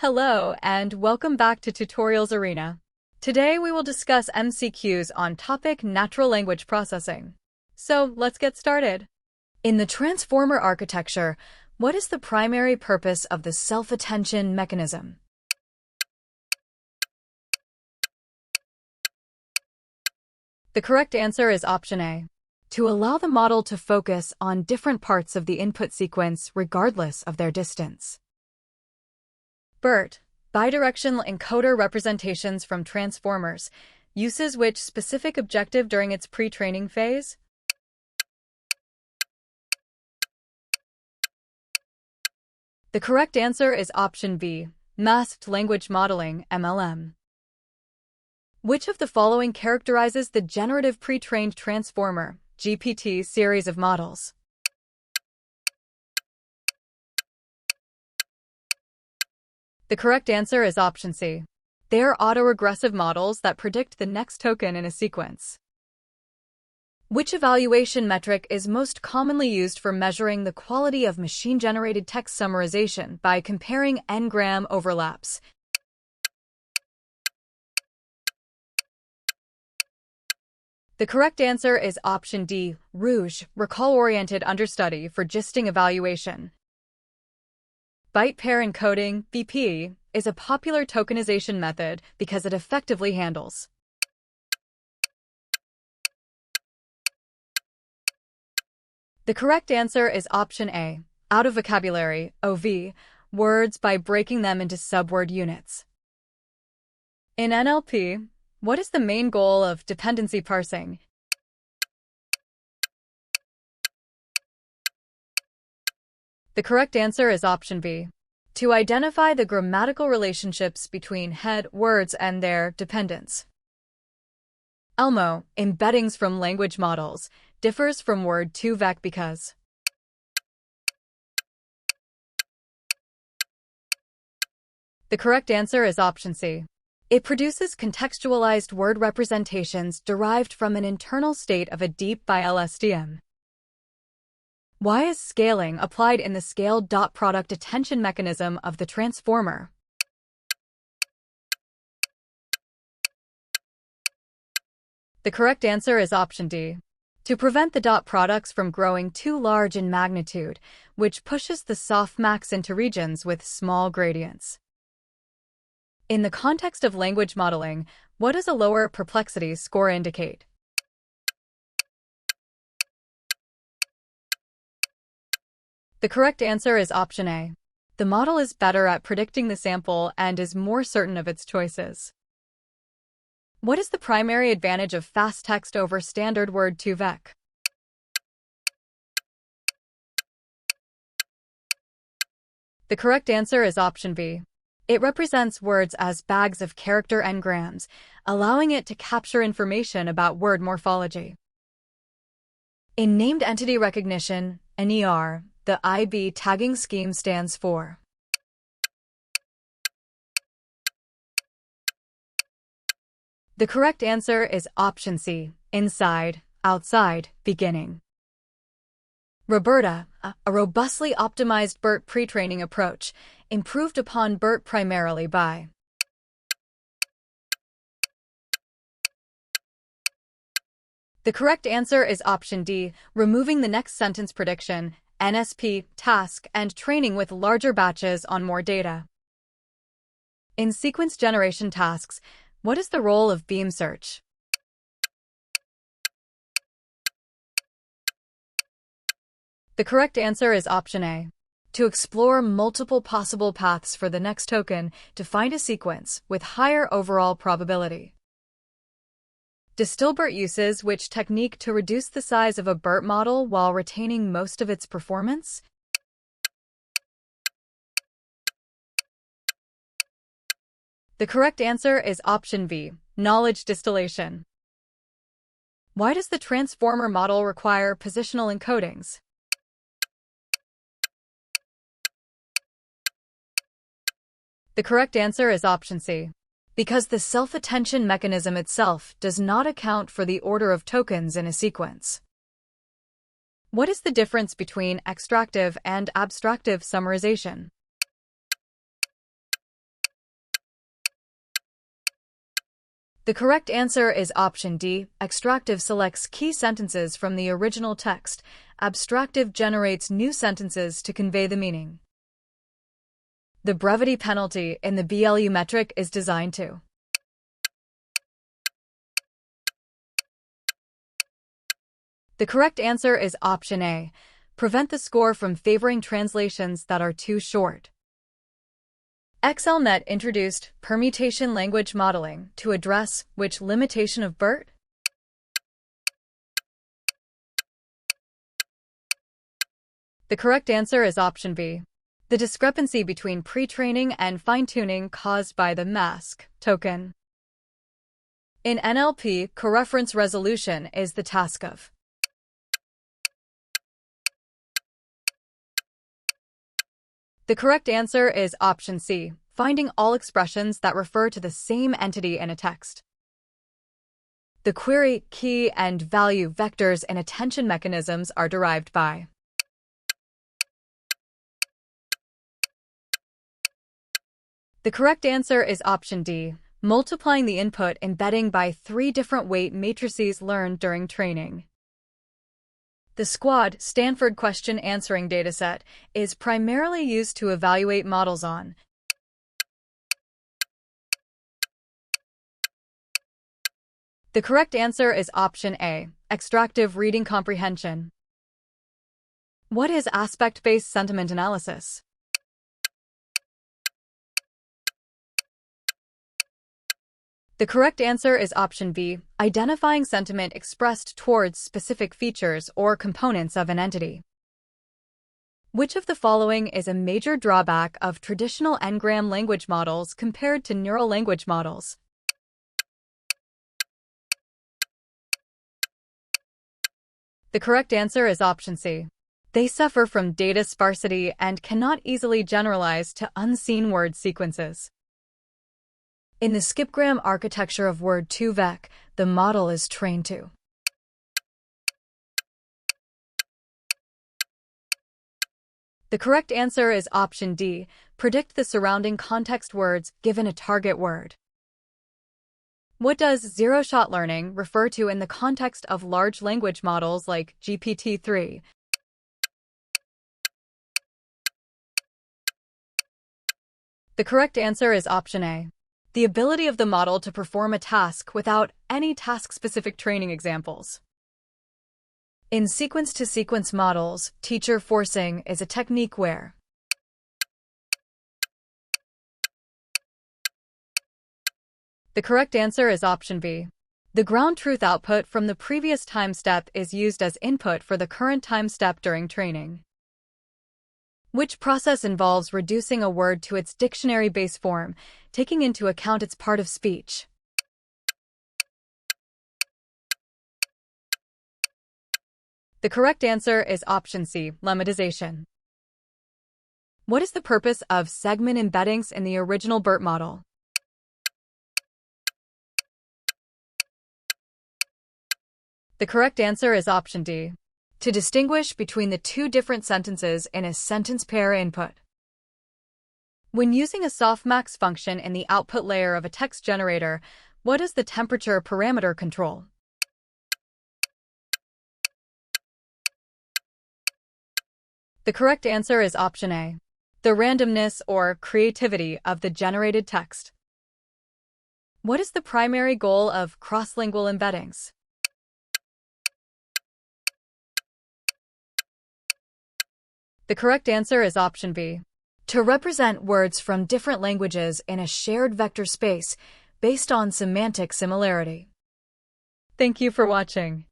Hello, and welcome back to Tutorials Arena. Today we will discuss MCQs on topic natural language processing. So let's get started. In the transformer architecture, what is the primary purpose of the self-attention mechanism? The correct answer is option A. To allow the model to focus on different parts of the input sequence regardless of their distance. BERT, bidirectional encoder representations from transformers, uses which specific objective during its pre-training phase? The correct answer is option B, masked language modeling, MLM. Which of the following characterizes the generative pre-trained transformer, GPT series of models? The correct answer is option C. They are autoregressive models that predict the next token in a sequence. Which evaluation metric is most commonly used for measuring the quality of machine-generated text summarization by comparing n-gram overlaps? The correct answer is option D, ROUGE, recall-oriented understudy for gisting evaluation. Byte pair encoding, BPE, is a popular tokenization method because it effectively handles. The correct answer is option A, out of vocabulary, OV, words by breaking them into subword units. In NLP, what is the main goal of dependency parsing? The correct answer is option B. To identify the grammatical relationships between head words and their dependents. ELMO, embeddings from language models, differs from Word2Vec because. The correct answer is option C. It produces contextualized word representations derived from an internal state of a deep by LSTM. Why is scaling applied in the scale-dot-product attention mechanism of the transformer? The correct answer is option D. To prevent the dot products from growing too large in magnitude, which pushes the softmax into regions with small gradients. In the context of language modeling, what does a lower perplexity score indicate? The correct answer is option A. The model is better at predicting the sample and is more certain of its choices. What is the primary advantage of fast text over standard Word2Vec? The correct answer is option B. It represents words as bags of character n-grams, allowing it to capture information about word morphology. In named entity recognition, NER, the IB tagging scheme stands for. The correct answer is option C, inside, outside, beginning. RoBERTa, a robustly optimized BERT pre-training approach, improved upon BERT primarily by. The correct answer is option D, removing the next sentence prediction, NSP, task, and training with larger batches on more data. In sequence generation tasks, what is the role of beam search? The correct answer is option A. To explore multiple possible paths for the next token to find a sequence with higher overall probability. DistilBERT uses which technique to reduce the size of a BERT model while retaining most of its performance? The correct answer is option B, knowledge distillation. Why does the transformer model require positional encodings? The correct answer is option C. Because the self-attention mechanism itself does not account for the order of tokens in a sequence. What is the difference between extractive and abstractive summarization? The correct answer is option D. Extractive selects key sentences from the original text. Abstractive generates new sentences to convey the meaning. The brevity penalty in the BLEU metric is designed to. The correct answer is option A. Prevent the score from favoring translations that are too short. XLNet introduced permutation language modeling to address which limitation of BERT? The correct answer is option B. The discrepancy between pre-training and fine-tuning caused by the mask token. In NLP, coreference resolution is the task of. The correct answer is option C. Finding all expressions that refer to the same entity in a text. The query, key, and value vectors and attention mechanisms are derived by. The correct answer is option D. Multiplying the input embedding by 3 different weight matrices learned during training. The SQUAD Stanford question answering dataset is primarily used to evaluate models on. The correct answer is option A. Extractive reading comprehension. What is aspect-based sentiment analysis? The correct answer is option B. Identifying sentiment expressed towards specific features or components of an entity. Which of the following is a major drawback of traditional n-gram language models compared to neural language models? The correct answer is option C. They suffer from data sparsity and cannot easily generalize to unseen word sequences. In the skipgram architecture of Word2Vec, the model is trained to. The correct answer is option D. Predict the surrounding context words given a target word. What does zero-shot learning refer to in the context of large language models like GPT-3? The correct answer is option A. The ability of the model to perform a task without any task-specific training examples. In sequence-to-sequence models, teacher forcing is a technique where. The correct answer is option B. The ground truth output from the previous time step is used as input for the current time step during training. Which process involves reducing a word to its dictionary base form, taking into account its part of speech? The correct answer is option C, lemmatization. What is the purpose of segment embeddings in the original BERT model? The correct answer is option D. To distinguish between the 2 different sentences in a sentence pair input. When using a softmax function in the output layer of a text generator, what is the temperature parameter control? The correct answer is option A. The randomness or creativity of the generated text. What is the primary goal of cross-lingual embeddings? The correct answer is option B. To represent words from different languages in a shared vector space based on semantic similarity. Thank you for watching.